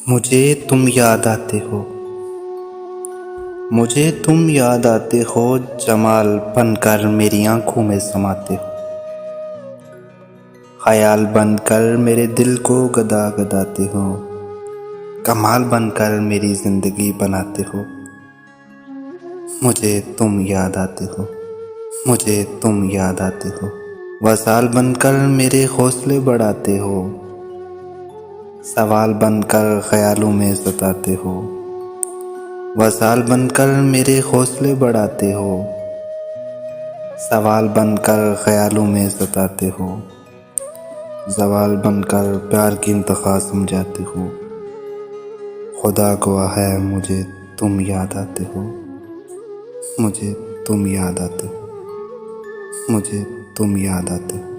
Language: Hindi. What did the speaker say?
मुझे तुम याद आते हो। मुझे तुम याद आते हो, जमाल बनकर मेरी आंखों में समाते हो। ख्याल बनकर मेरे दिल को गदा गदाते हो। कमाल बनकर मेरी जिंदगी बनाते हो। मुझे तुम याद आते हो। मुझे तुम याद आते हो। वसाल बनकर मेरे हौसले बढ़ाते हो। सवाल बनकर ख्यालों में सताते हो। वसाल बनकर मेरे हौसले बढ़ाते हो। सवाल बनकर ख्यालों में सताते हो। जवाल बनकर प्यार की इंतहा समझाते हो। खुदा गवाह है मुझे तुम याद आते हो। मुझे तुम याद आते हो। मुझे तुम याद आते हो।